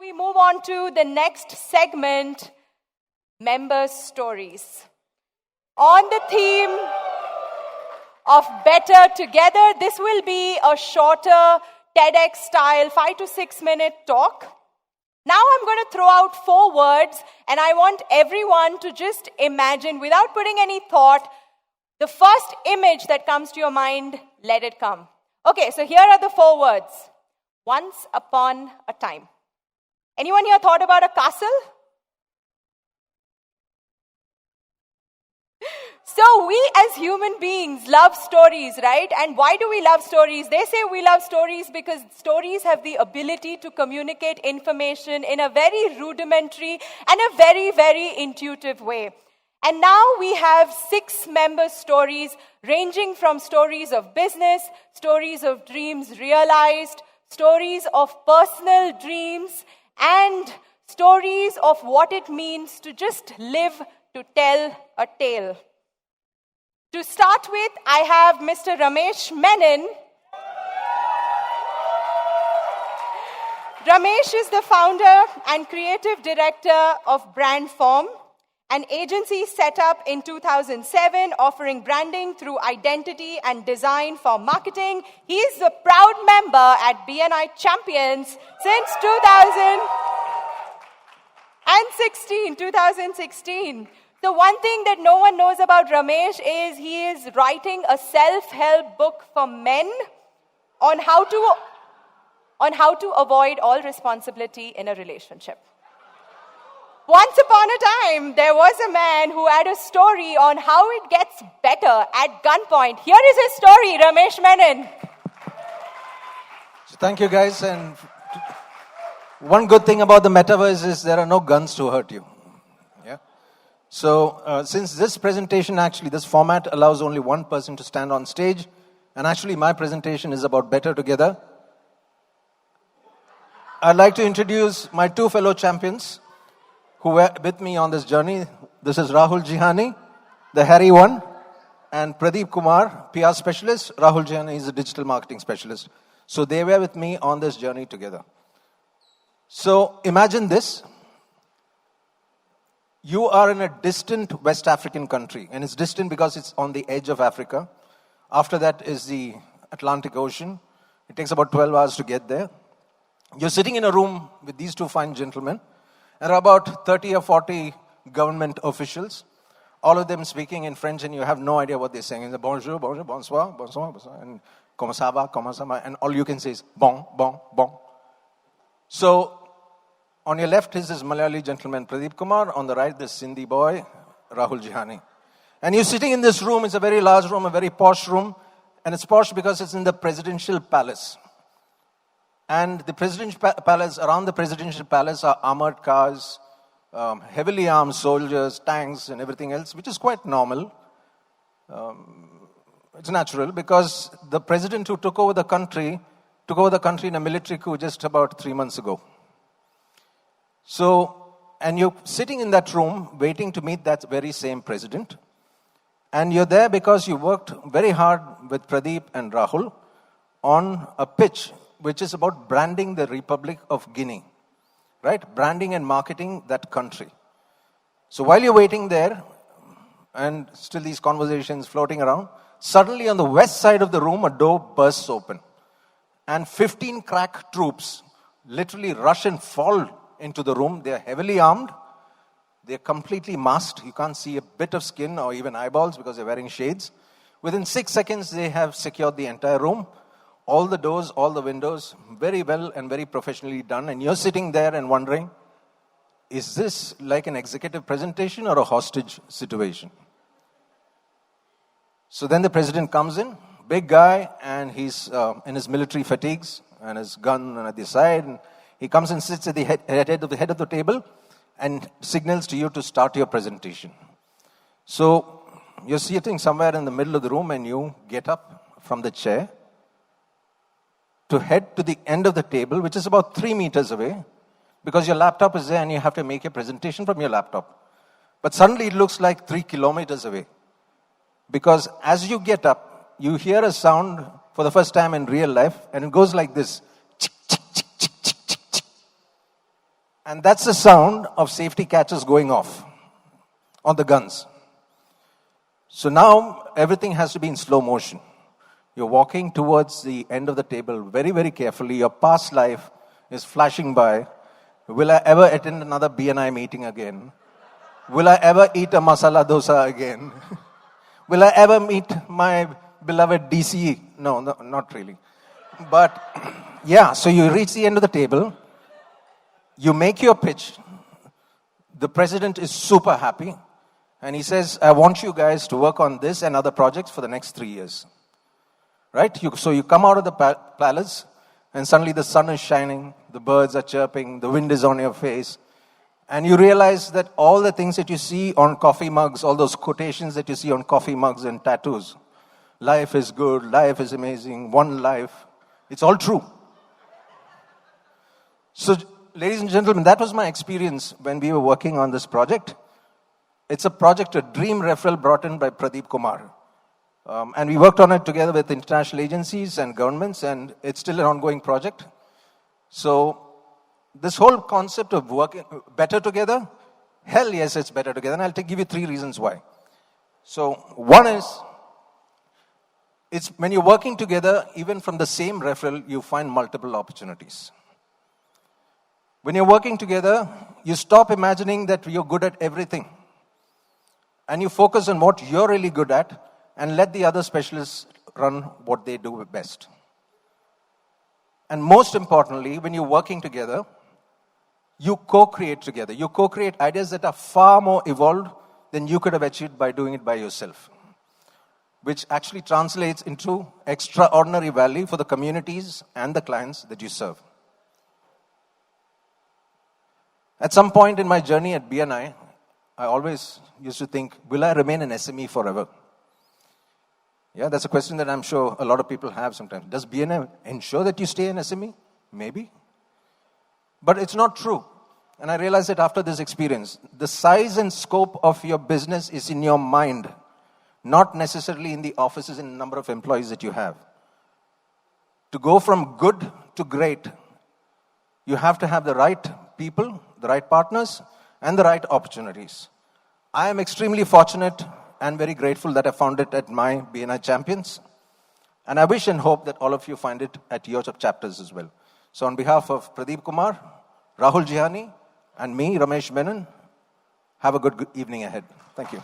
We move on to the next segment, members' stories. On the theme of Better Together, this will be a shorter TEDx-style 5 to 6 minute talk. Now I'm going to throw out 4 words, and I want everyone to just imagine, without putting any thought, the first image that comes to your mind, let it come. Okay, so here are the 4 words. Once upon a time. Anyone here thought about a castle? So we as human beings love stories, right? And why do we love stories? They say we love stories because stories have the ability to communicate information in a very rudimentary and a very, very intuitive way. And now we have 6 member stories ranging from stories of business, stories of dreams realized, stories of personal dreams, and stories of what it means to just live to tell a tale. To start with, I have Mr. Ramesh Menon. Ramesh is the founder and creative director of Brandform, an agency set up in 2007 offering branding through identity and design for marketing. He is a proud member at BNI Champions since 2016. The one thing that no one knows about Ramesh is he is writing a self-help book for men on how to avoid all responsibility in a relationship. Once upon a time, there was a man who had a story on how it gets better at gunpoint. Here is his story, Ramesh Menon. So thank you, guys. And one good thing about the metaverse is there are no guns to hurt you. Yeah. So since this presentation, actually, this format allows only one person to stand on stage, and actually my presentation is about Better Together, I'd like to introduce my 2 fellow champions who were with me on this journey. This is Rahul Jihani, the hairy one, and Pradeep Kumar, PR specialist. Rahul Jihani is a digital marketing specialist. So they were with me on this journey together. So imagine this. You are in a distant West African country, and it's distant because it's on the edge of Africa. After that is the Atlantic Ocean. It takes about 12 hours to get there. You're sitting in a room with these 2 fine gentlemen. There are about 30 or 40 government officials, all of them speaking in French, and you have no idea what they're saying. It's bonjour, bonjour, bonsoir, bonsoir, bonsoir, and comment ça va, and all you can say is bon, bon, bon. So, on your left is this Malayali gentleman, Pradeep Kumar. On the right, this Sindhi boy, Rahul Jihani. And you're sitting in this room. It's a very large room, a very posh room. And it's posh because it's in the presidential palace. And the presidential palace, around the presidential palace are armored cars, heavily armed soldiers, tanks, and everything else, which is quite normal. It's natural because the president who took over the country in a military coup just about 3 months ago. So, and you're sitting in that room waiting to meet that very same president. And you're there because you worked very hard with Pradeep and Rahul on a pitch which is about branding the Republic of Guinea, right? Branding and marketing that country. So while you're waiting there, and still these conversations floating around, suddenly on the west side of the room, a door bursts open. And 15 crack troops literally rush and fall into the room. They're heavily armed. They're completely masked. You can't see a bit of skin or even eyeballs because they're wearing shades. Within 6 seconds, they have secured the entire room. All the doors, all the windows, very well and very professionally done. And you're sitting there and wondering, is this like an executive presentation or a hostage situation? So then the president comes in, big guy, and he's in his military fatigues and his gun at the side. And he comes and sits at the head of the table and signals to you to start your presentation. So you're sitting somewhere in the middle of the room and you get up from the chair to head to the end of the table, which is about 3 meters away, because your laptop is there and you have to make a presentation from your laptop. But suddenly it looks like 3 kilometers away. Because as you get up, you hear a sound for the first time in real life, and it goes like this. And that's the sound of safety catches going off on the guns. So now everything has to be in slow motion. You're walking towards the end of the table very, very carefully. Your past life is flashing by. Will I ever attend another BNI meeting again? Will I ever eat a masala dosa again? Will I ever meet my beloved DC? No, not really. But yeah, so you reach the end of the table. You make your pitch. The president is super happy. And he says, I want you guys to work on this and other projects for the next 3 years. Right? So you come out of the palace, and suddenly the sun is shining, the birds are chirping, the wind is on your face, and you realize that all the things that you see on coffee mugs, all those quotations that you see on coffee mugs and tattoos, life is good, life is amazing, one life, it's all true. So, ladies and gentlemen, that was my experience when we were working on this project. It's a project, a dream referral brought in by Pradeep Kumar. And we worked on it together with international agencies and governments, and it's still an ongoing project. So, this whole concept of working better together, hell yes, it's better together. And I'll give you 3 reasons why. So, one is, it's when you're working together, even from the same referral, you find multiple opportunities. When you're working together, you stop imagining that you're good at everything. And you focus on what you're really good at, and let the other specialists run what they do best. And most importantly, when you're working together, you co-create together. You co-create ideas that are far more evolved than you could have achieved by doing it by yourself, which actually translates into extraordinary value for the communities and the clients that you serve. At some point in my journey at BNI, I always used to think, will I remain an SME forever? Yeah, that's a question that I'm sure a lot of people have sometimes. Does BNI ensure that you stay an SME? Maybe. But it's not true. And I realized that after this experience, the size and scope of your business is in your mind, not necessarily in the offices and number of employees that you have. To go from good to great, you have to have the right people, the right partners, and the right opportunities. I am extremely fortunate and very grateful that I found it at my BNI Champions. And I wish and hope that all of you find it at your chapters as well. So on behalf of Pradeep Kumar, Rahul Jihani, and me, Ramesh Menon, have a good evening ahead. Thank you.